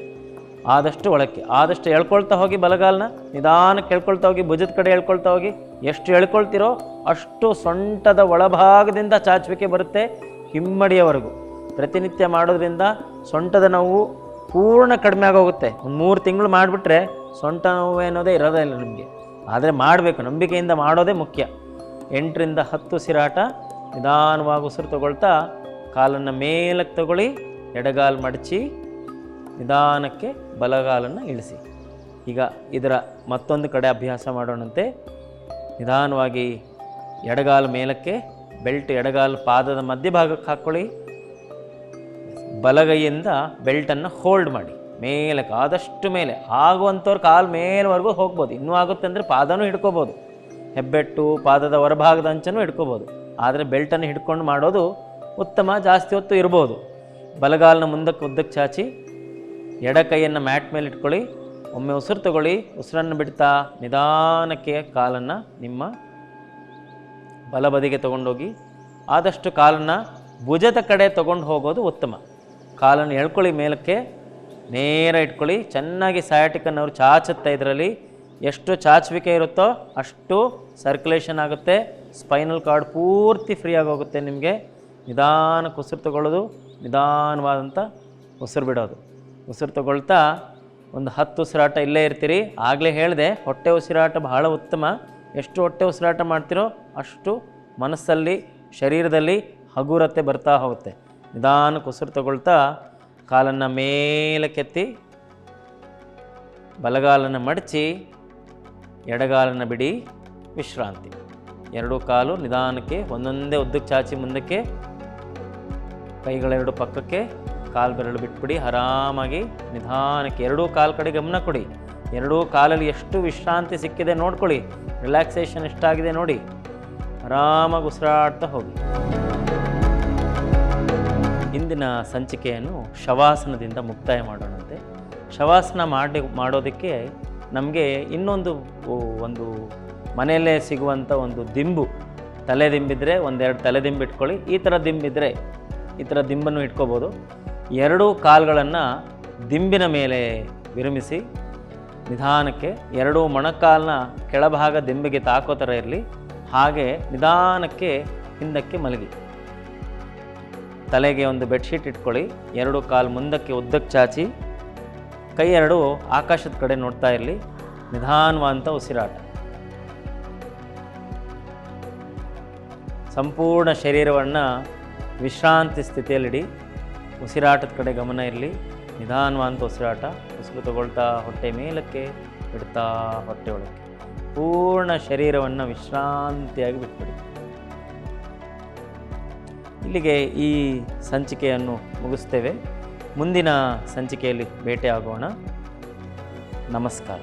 ಆದಷ್ಟು ಒಳಕ್ಕೆ, ಆದಷ್ಟು ಎಳ್ಕೊಳ್ತಾ ಹೋಗಿ. ಬಲಗಾಲನ್ನ ನಿಧಾನಕ್ಕೆ ಎಳ್ಕೊಳ್ತಾ ಹೋಗಿ. ಭುಜದ ಕಡೆ ಎಳ್ಕೊಳ್ತಾ ಹೋಗಿ. ಎಷ್ಟು ಎಳ್ಕೊಳ್ತಿರೋ ಅಷ್ಟು ಸೊಂಟದ ಒಳಭಾಗದಿಂದ ಚಾಚುವಿಕೆ ಬರುತ್ತೆ ಹಿಮ್ಮಡಿಯವರೆಗೂ. ಪ್ರತಿನಿತ್ಯ ಮಾಡೋದ್ರಿಂದ ಸೊಂಟದ ನೋವು ಪೂರ್ಣ ಕಡಿಮೆ ಆಗೋಗುತ್ತೆ. ಒಂದು 3 ತಿಂಗಳು ಮಾಡಿಬಿಟ್ರೆ ಸೊಂಟ ನೋವು ಅನ್ನೋದೇ ಇರೋದೇ ಇಲ್ಲ ನಿಮಗೆ. ಆದರೆ ಮಾಡಬೇಕು, ನಂಬಿಕೆಯಿಂದ ಮಾಡೋದೇ ಮುಖ್ಯ. 8ರಿಂದ 10 ಉಸಿರಾಟ. ನಿಧಾನವಾಗಿ ಉಸಿರು ತಗೊಳ್ತಾ ಕಾಲನ್ನು ಮೇಲಕ್ಕೆ ತಗೊಳ್ಳಿ. ಎಡಗಾಲು ಮಡಚಿ ನಿಧಾನಕ್ಕೆ ಬಲಗಾಲನ್ನು ಇಳಿಸಿ. ಈಗ ಇದರ ಮತ್ತೊಂದು ಕಡೆ ಅಭ್ಯಾಸ ಮಾಡೋಣಂತೆ. ನಿಧಾನವಾಗಿ ಎಡಗಾಲು ಮೇಲಕ್ಕೆ, ಬೆಲ್ಟ್ ಎಡಗಾಲು ಪಾದದ ಮಧ್ಯಭಾಗಕ್ಕೆ ಹಾಕ್ಕೊಳ್ಳಿ. ಬಲಗೈಯಿಂದ ಬೆಲ್ಟನ್ನು ಹೋಲ್ಡ್ ಮಾಡಿ ಮೇಲಕ್ಕೆ, ಆದಷ್ಟು ಮೇಲೆ. ಆಗುವಂಥವ್ರು ಕಾಲು ಮೇಲ್ವರೆಗೂ ಹೋಗ್ಬೋದು. ಇನ್ನೂ ಆಗುತ್ತೆ ಅಂದರೆ ಪಾದನೂ ಹಿಡ್ಕೋಬೋದು. ಹೆಬ್ಬೆಟ್ಟು, ಪಾದದ ಹೊರಭಾಗದ ಅಂಚನೂ ಹಿಡ್ಕೋಬೋದು. ಆದರೆ ಬೆಲ್ಟನ್ನು ಹಿಡ್ಕೊಂಡು ಮಾಡೋದು ಉತ್ತಮ. ಜಾಸ್ತಿ ಹೊತ್ತು ಇರ್ಬೋದು. ಬಲಗಾಲನ ಮುಂದಕ್ಕೆ ಉದ್ದಕ್ಕೆ ಚಾಚಿ ಎಡ ಕೈಯನ್ನು ಮ್ಯಾಟ್ ಮೇಲೆ ಇಟ್ಕೊಳ್ಳಿ. ಒಮ್ಮೆ ಉಸಿರು ತಗೊಳ್ಳಿ. ಉಸಿರನ್ನು ಬಿಡ್ತಾ ನಿಧಾನಕ್ಕೆ ಕಾಲನ್ನು ನಿಮ್ಮ ಬಲಬದಿಗೆ ತೊಗೊಂಡೋಗಿ ಆದಷ್ಟು ಕಾಲನ್ನು ಭುಜದ ಕಡೆ ತೊಗೊಂಡು ಹೋಗೋದು ಉತ್ತಮ. ಕಾಲನ್ನು ಎಳ್ಕೊಳ್ಳಿ, ಮೇಲಕ್ಕೆ ನೇರ ಇಟ್ಕೊಳ್ಳಿ. ಚೆನ್ನಾಗಿ ಸಯಾಟಿಕನ್ನವರು ಚಾಚುತ್ತೆ. ಇದರಲ್ಲಿ ಎಷ್ಟು ಚಾಚುವಿಕೆ ಇರುತ್ತೋ ಅಷ್ಟು ಸರ್ಕ್ಯುಲೇಷನ್ ಆಗುತ್ತೆ. ಸ್ಪೈನಲ್ ಕಾರ್ಡ್ ಪೂರ್ತಿ ಫ್ರೀ ಆಗೋಗುತ್ತೆ ನಿಮಗೆ. ನಿಧಾನಕ್ಕೆ ಉಸಿರು ತಗೊಳ್ಳೋದು, ನಿಧಾನವಾದಂಥ ಉಸಿರು ಬಿಡೋದು. ಉಸಿರು ತಗೊಳ್ತಾ ಒಂದು 10 ಉಸಿರಾಟ ಇಲ್ಲೇ ಇರ್ತೀರಿ. ಆಗಲೇ ಹೇಳಿದೆ, ಹೊಟ್ಟೆ ಉಸಿರಾಟ ಬಹಳ ಉತ್ತಮ. ಎಷ್ಟು ಹೊಟ್ಟೆ ಉಸಿರಾಟ ಮಾಡ್ತೀರೋ ಅಷ್ಟು ಮನಸ್ಸಲ್ಲಿ ಶರೀರದಲ್ಲಿ ಹಗುರತೆ ಬರ್ತಾ ಹೋಗುತ್ತೆ. ನಿಧಾನಕ್ಕೆ ಉಸಿರು ತಗೊಳ್ತಾ ಕಾಲನ್ನು ಮೇಲಕ್ಕೆತ್ತಿ ಬಲಗಾಲನ್ನು ಮಡಚಿ ಎಡಗಾಲನ್ನು ಬಿಡಿ. ವಿಶ್ರಾಂತಿ. ಎರಡೂ ಕಾಲು ನಿಧಾನಕ್ಕೆ ಒಂದೊಂದೇ ಉದ್ದಕ್ಕೆ ಚಾಚಿ ಮುಂದಕ್ಕೆ, ಕೈಗಳೆರಡು ಪಕ್ಕಕ್ಕೆ, ಕಾಲು ಬೆರಳು ಬಿಟ್ಬಿಡಿ. ಆರಾಮಾಗಿ ನಿಧಾನಕ್ಕೆ ಎರಡೂ ಕಾಲು ಕಡೆ ಗಮನ ಕೊಡಿ. ಎರಡೂ ಕಾಲಲ್ಲಿ ಎಷ್ಟು ವಿಶ್ರಾಂತಿ ಸಿಕ್ಕಿದೆ ನೋಡ್ಕೊಳ್ಳಿ. ರಿಲ್ಯಾಕ್ಸೇಷನ್ ಎಷ್ಟಾಗಿದೆ ನೋಡಿ. ಆರಾಮಾಗಿ ಉಸಿರಾಡ್ತಾ ಹೋಗಿ. ಇಂದಿನ ಸಂಚಿಕೆಯನ್ನು ಶವಾಸನದಿಂದ ಮುಕ್ತಾಯ ಮಾಡೋಣಂತೆ. ಶವಾಸನ ಮಾಡೋದಕ್ಕೆ ನಮಗೆ ಇನ್ನೊಂದು ಒಂದು ಮನೆಯಲ್ಲೇ ಸಿಗುವಂಥ ಒಂದು ದಿಂಬು, ತಲೆ ದಿಂಬಿದ್ರೆ ಒಂದೆರಡು ತಲೆ ದಿಂಬು ಇಟ್ಕೊಳ್ಳಿ. ಈ ಥರ ದಿಂಬಿದ್ರೆ ಈ ಥರ ದಿಂಬನ್ನು ಇಟ್ಕೋಬೋದು. ಎರಡೂ ಕಾಲುಗಳನ್ನು ದಿಂಬಿನ ಮೇಲೆ ವಿರಮಿಸಿ ನಿಧಾನಕ್ಕೆ ಎರಡೂ ಮೊಣಕಾಲನ್ನ ಕೆಳಭಾಗ ದಿಂಬಿಗೆ ತಾಕೋ ಥರ ಇರಲಿ. ಹಾಗೆ ನಿಧಾನಕ್ಕೆ ಹಿಂದಕ್ಕೆ ಮಲಗಿ. ತಲೆಗೆ ಒಂದು ಬೆಡ್ಶೀಟ್ ಇಟ್ಕೊಳ್ಳಿ. ಎರಡೂ ಕಾಲು ಮುಂದಕ್ಕೆ ಉದ್ದಕ್ಕೆ ಚಾಚಿ, ಕೈ ಎರಡು ಆಕಾಶದ ಕಡೆ ನೋಡ್ತಾ ಇರಲಿ. ನಿಧಾನವಾದಂಥ ಉಸಿರಾಟ. ಸಂಪೂರ್ಣ ಶರೀರವನ್ನು ವಿಶ್ರಾಂತಿ ಸ್ಥಿತಿಯಲ್ಲಿಡಿ. ಉಸಿರಾಟದ ಕಡೆ ಗಮನ ಇರಲಿ. ನಿಧಾನವಾದಂಥ ಉಸಿರಾಟ. ಉಸಿರು ತಗೊಳ್ತಾ ಹೊಟ್ಟೆ ಮೇಲಕ್ಕೆ, ಬಿಡ್ತಾ ಹೊಟ್ಟೆ ಒಳಕ್ಕೆ. ಪೂರ್ಣ ಶರೀರವನ್ನು ವಿಶ್ರಾಂತಿಯಾಗಿ ಬಿಟ್ಬಿಡಿ. ಇಲ್ಲಿಗೆ ಈ ಸಂಚಿಕೆಯನ್ನು ಮುಗಿಸ್ತೇವೆ. ಮುಂದಿನ ಸಂಚಿಕೆಯಲ್ಲಿ ಭೇಟಿಯಾಗೋಣ. ನಮಸ್ಕಾರ.